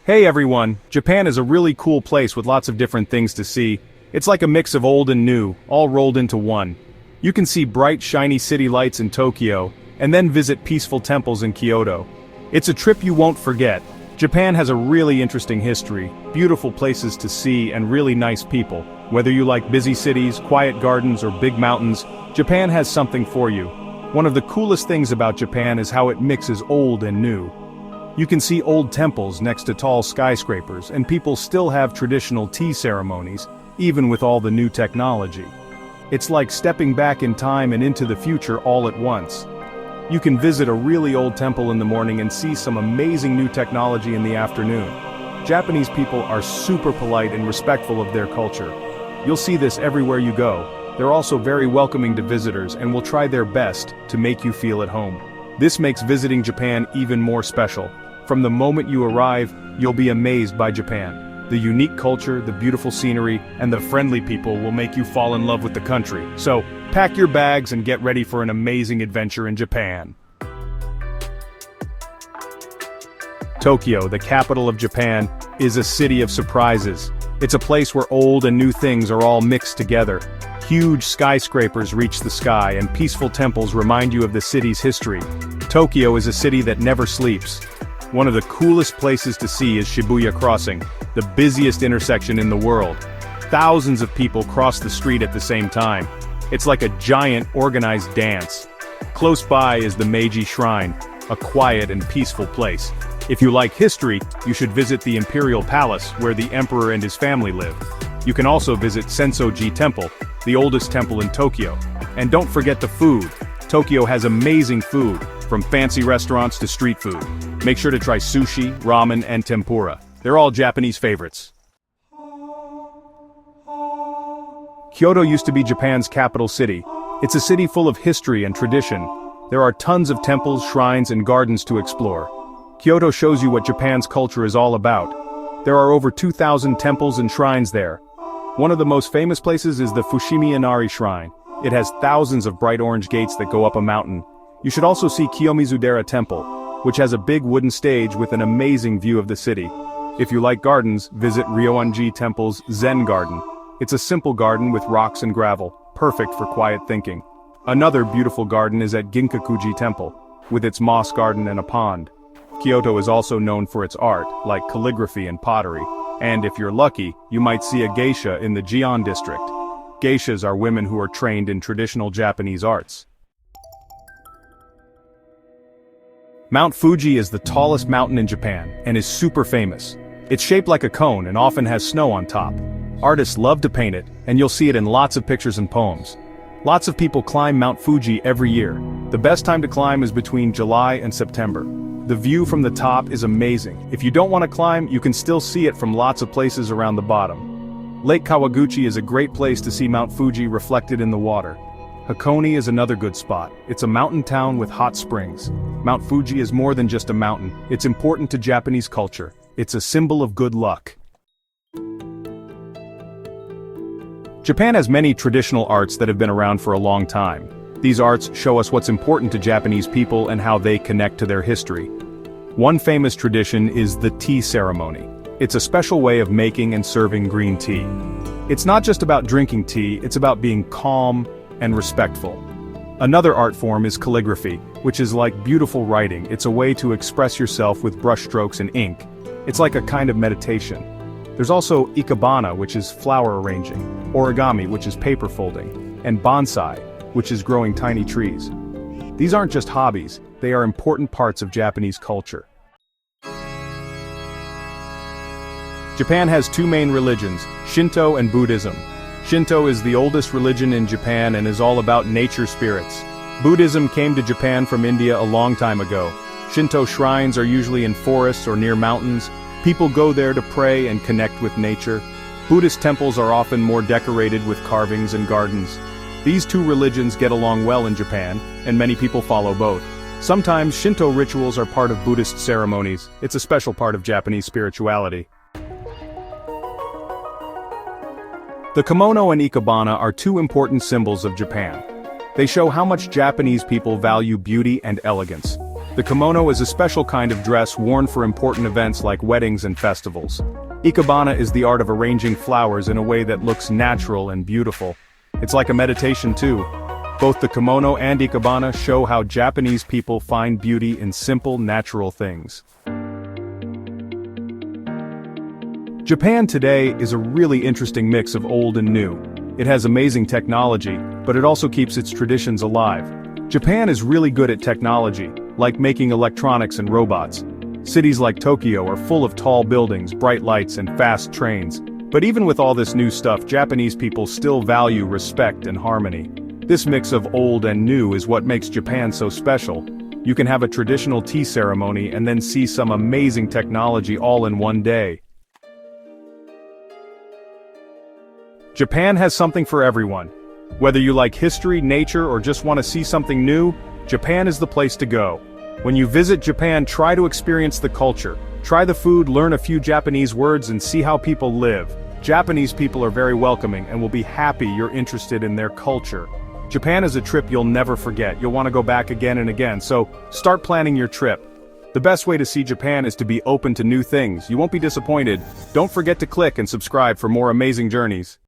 Hey everyone, Japan is a really cool place with lots of different things to see. It's like a mix of old and new, all rolled into one. You can see bright, shiny city lights in Tokyo, and then visit peaceful temples in Kyoto. It's a trip you won't forget. Japan has a really interesting history, beautiful places to see, and really nice people. Whether you like busy cities, quiet gardens, or big mountains, Japan has something for you. One of the coolest things about Japan is how it mixes old and new. You can see old temples next to tall skyscrapers, and people still have traditional tea ceremonies, even with all the new technology. It's like stepping back in time and into the future all at once. You can visit a really old temple in the morning and see some amazing new technology in the afternoon. Japanese people are super polite and respectful of their culture. You'll see this everywhere you go. They're also very welcoming to visitors and will try their best to make you feel at home. This makes visiting Japan even more special. From the moment you arrive, you'll be amazed by Japan. The unique culture, the beautiful scenery, and the friendly people will make you fall in love with the country. So, pack your bags and get ready for an amazing adventure in Japan. Tokyo, the capital of Japan, is a city of surprises. It's a place where old and new things are all mixed together. Huge skyscrapers reach the sky, and peaceful temples remind you of the city's history. Tokyo is a city that never sleeps. One of the coolest places to see is Shibuya Crossing, the busiest intersection in the world. Thousands of people cross the street at the same time. It's like a giant, organized dance. Close by is the Meiji Shrine, a quiet and peaceful place. If you like history, you should visit the Imperial Palace, where the emperor and his family live. You can also visit Sensoji Temple, the oldest temple in Tokyo. And don't forget the food. Tokyo has amazing food, from fancy restaurants to street food. Make sure to try sushi, ramen, and tempura. They're all Japanese favorites. Kyoto used to be Japan's capital city. It's a city full of history and tradition. There are tons of temples, shrines, and gardens to explore. Kyoto shows you what Japan's culture is all about. There are over 2,000 temples and shrines there. One of the most famous places is the Fushimi Inari Shrine. It has thousands of bright orange gates that go up a mountain. You should also see Kiyomizu-dera Temple, which has a big wooden stage with an amazing view of the city. If you like gardens, visit Ryoanji Temple's Zen Garden. It's a simple garden with rocks and gravel, perfect for quiet thinking. Another beautiful garden is at Ginkakuji Temple, with its moss garden and a pond. Kyoto is also known for its art, like calligraphy and pottery. And if you're lucky, you might see a geisha in the Gion district. Geishas are women who are trained in traditional Japanese arts. Mount Fuji is the tallest mountain in Japan, and is super famous. It's shaped like a cone and often has snow on top. Artists love to paint it, and you'll see it in lots of pictures and poems. Lots of people climb Mount Fuji every year. The best time to climb is between July and September. The view from the top is amazing. If you don't want to climb, you can still see it from lots of places around the bottom. Lake Kawaguchi is a great place to see Mount Fuji reflected in the water. Hakone is another good spot. It's a mountain town with hot springs. Mount Fuji is more than just a mountain. It's important to Japanese culture. It's a symbol of good luck. Japan has many traditional arts that have been around for a long time. These arts show us what's important to Japanese people and how they connect to their history. One famous tradition is the tea ceremony. It's a special way of making and serving green tea. It's not just about drinking tea, it's about being calm and respectful. Another art form is calligraphy, which is like beautiful writing. It's a way to express yourself with brushstrokes and ink. It's like a kind of meditation. There's also ikebana, which is flower arranging, origami, which is paper folding, and bonsai, which is growing tiny trees. These aren't just hobbies, they are important parts of Japanese culture. Japan has two main religions, Shinto and Buddhism. Shinto is the oldest religion in Japan and is all about nature spirits. Buddhism came to Japan from India a long time ago. Shinto shrines are usually in forests or near mountains. People go there to pray and connect with nature. Buddhist temples are often more decorated with carvings and gardens. These two religions get along well in Japan, and many people follow both. Sometimes Shinto rituals are part of Buddhist ceremonies. It's a special part of Japanese spirituality. The kimono and ikebana are two important symbols of Japan. They show how much Japanese people value beauty and elegance. The kimono is a special kind of dress worn for important events like weddings and festivals. Ikebana is the art of arranging flowers in a way that looks natural and beautiful. It's like a meditation too. Both the kimono and ikebana show how Japanese people find beauty in simple, natural things. Japan today is a really interesting mix of old and new. It has amazing technology, but it also keeps its traditions alive. Japan is really good at technology, like making electronics and robots. Cities like Tokyo are full of tall buildings, bright lights, and fast trains. But even with all this new stuff, Japanese people still value respect and harmony. This mix of old and new is what makes Japan so special. You can have a traditional tea ceremony and then see some amazing technology all in one day. Japan has something for everyone. Whether you like history, nature, or just want to see something new, Japan is the place to go. When you visit Japan, try to experience the culture. Try the food, learn a few Japanese words, and see how people live. Japanese people are very welcoming and will be happy you're interested in their culture. Japan is a trip you'll never forget. You'll want to go back again and again, so start planning your trip. The best way to see Japan is to be open to new things. You won't be disappointed. Don't forget to click and subscribe for more amazing journeys.